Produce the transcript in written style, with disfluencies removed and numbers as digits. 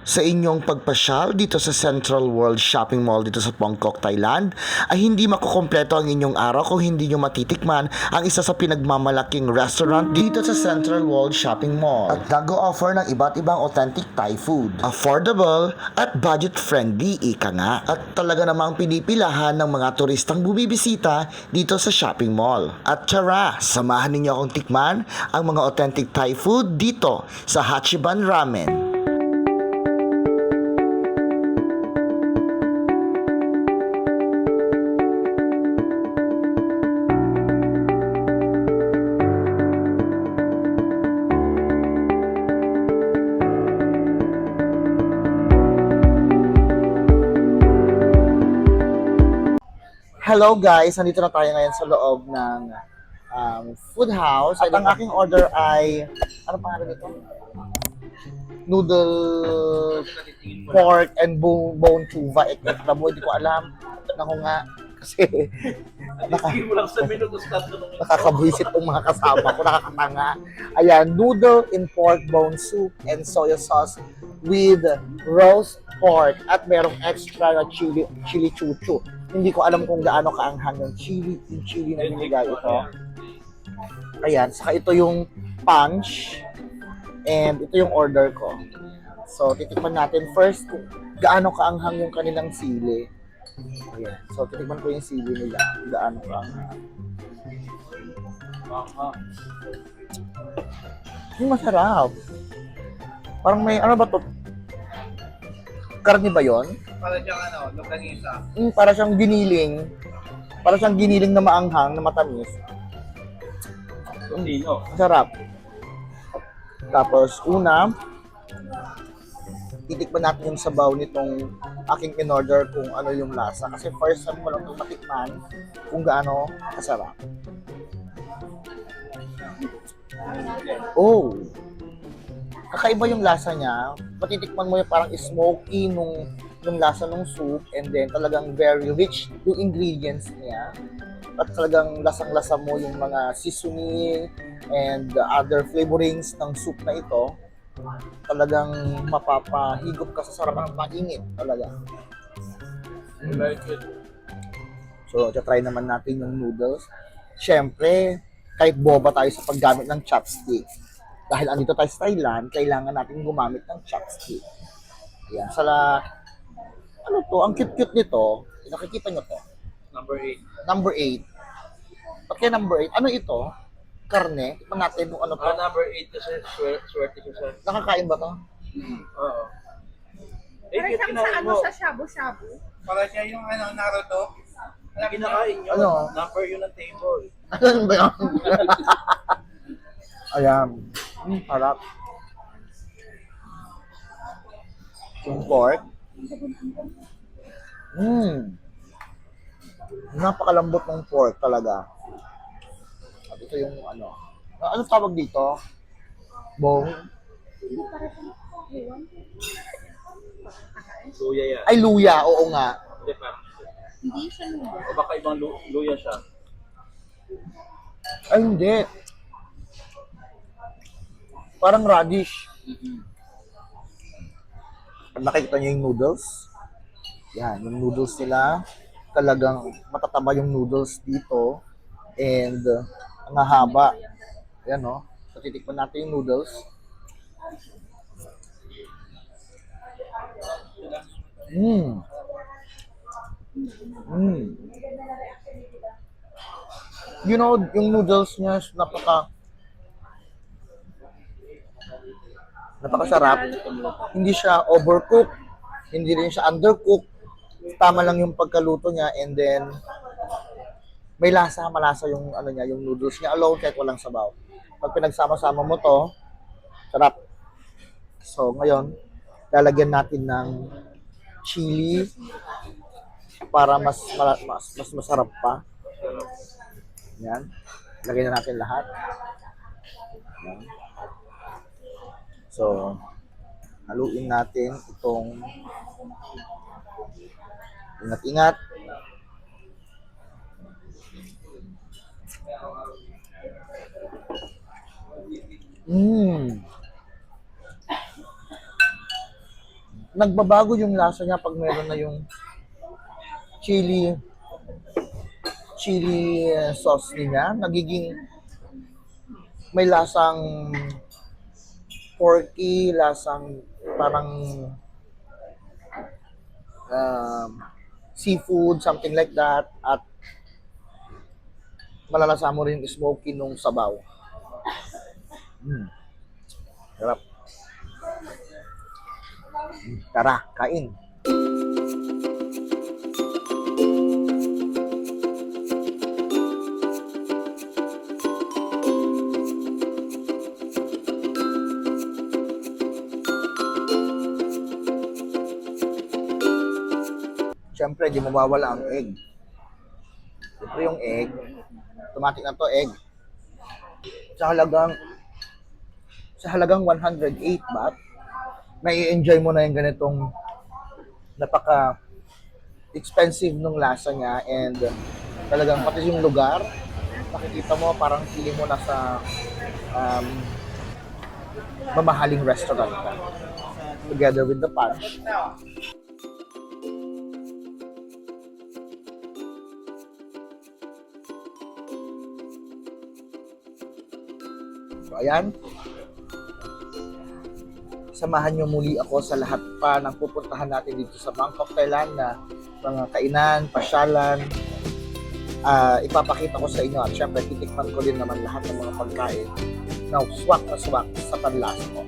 Sa inyong pagpasyal dito sa Central World Shopping Mall dito sa Bangkok, Thailand, ay hindi makukumpleto ang inyong araw kung hindi nyo matitikman ang isa sa pinagmamalaking restaurant dito sa Central World Shopping Mall at nag-o-offer ng iba't ibang authentic Thai food. Affordable at budget-friendly, ika nga. At talaga namang pinipilahan ng mga turistang bumibisita dito sa shopping mall. At tara, samahan ninyo akong tikman ang mga authentic Thai food dito sa Hachiban Ramen. Hello guys, nandito na tayo ngayon sa loob ng food house. At ang aking order ay, ano pangalan nito? Noodle pork and bone chuva. Mo, hindi ko alam. Naku nga, kasi Hindi mo lang sa menu kung saan nakakabwisit tong mga kasama ko, nakakatanga. Ayan, noodle in pork bone soup and soya sauce with roast pork at merong extra na chili chuchu. Hindi ko alam kung gaano kaanghang yung chili na binigay ito. Ayan, saka ito yung punch and ito yung order ko. So, titikman natin first kung gaano kaanghang yung kanilang sili. Ayan. So, titikman ko yung sili nila. Gaano kaanghang. Yung masarap. Parang may, ano ba to? Karne ba yun? para siyang longganisa. Para siyang giniling. Para siyang giniling na maanghang, na matamis. Tino. Masarap. Tapos, una, titikman natin yung sabaw nitong aking in-order kung ano yung lasa. Kasi first time ko lang itong matikman kung gaano kasarap. Oh! Kakaiba yung lasa niya. Matitikman mo yung parang smoky nung lasa ng soup, and then talagang very rich yung ingredients niya. At talagang lasang-lasa mo yung mga seasoning and other flavorings ng soup na ito. Talagang mapapahigop ka sa sarap ng mainit talaga. I like it. So, try naman natin yung noodles. Siyempre, kahit boba tayo sa paggamit ng chopstick. Dahil andito tayo sa Thailand, kailangan natin gumamit ng chopstick. Ayan, ano to, ang cute-cute nito. Nakikita nyo to. Number 8. Number 8. Ba't kaya number 8? Ano ito? Karne? Tikman natin kung ano to. Number 8 kasi swerte siya sa... Nakakain ba to? Oo. Para cute siyang sa kinain ano mo. sa shabu-shabu. Para siya yung Naruto. Kinakain yun. Ano? Number yun ng table. Ano ba yun? Ayan. Harap. Yung pork. Napakalambot ng pork talaga. At ito yung ano. Ano tawag dito? Bone? Luya yan. Ay, luya. Oo nga. Hindi pa. Hindi siya nila. O baka ibang luya siya. Ay, hindi. Parang radish. Nakikita niyo yung noodles? Yan, yung noodles nila. Talagang matataba yung noodles dito. And ang haba. Yan, no? So, titikman natin yung noodles. You know, yung noodles niya napakasarap. Hindi siya overcooked, hindi rin siya undercooked. Tama lang yung pagkaluto niya, and then may malasa yung ano niya, yung noodles niya alone kahit walang sabaw. Pag pinagsama-sama mo to, sarap. So ngayon, lalagyan natin ng chili para mas masarap pa. Yan. Lagyan na natin lahat. Yan. So, haluin natin itong ingat-ingat. nagbabago yung lasa niya pag meron na yung chili sauce niya. Nagiging may lasang porky, lasang parang seafood, something like that. At malalasa mo rin yung smoky nung sabaw. Sarap. Tara, kain. Siyempre, di mawawala ang egg. Siyempre yung egg, automatic na to egg. Sa halagang 108 baht, may enjoy mo na yung ganitong napaka expensive nung lasa niya, and talagang pati yung lugar, makikita mo parang feeling mo nasa mamahaling restaurant ka. Together with the punch. So ayan, samahan nyo muli ako sa lahat pa ng pupuntahan natin dito sa Bangkok, Thailand na mga kainan, pasyalan. Ipapakita ko sa inyo at syempre titikman ko din naman lahat ng mga pagkain na swak sa panlasa ko.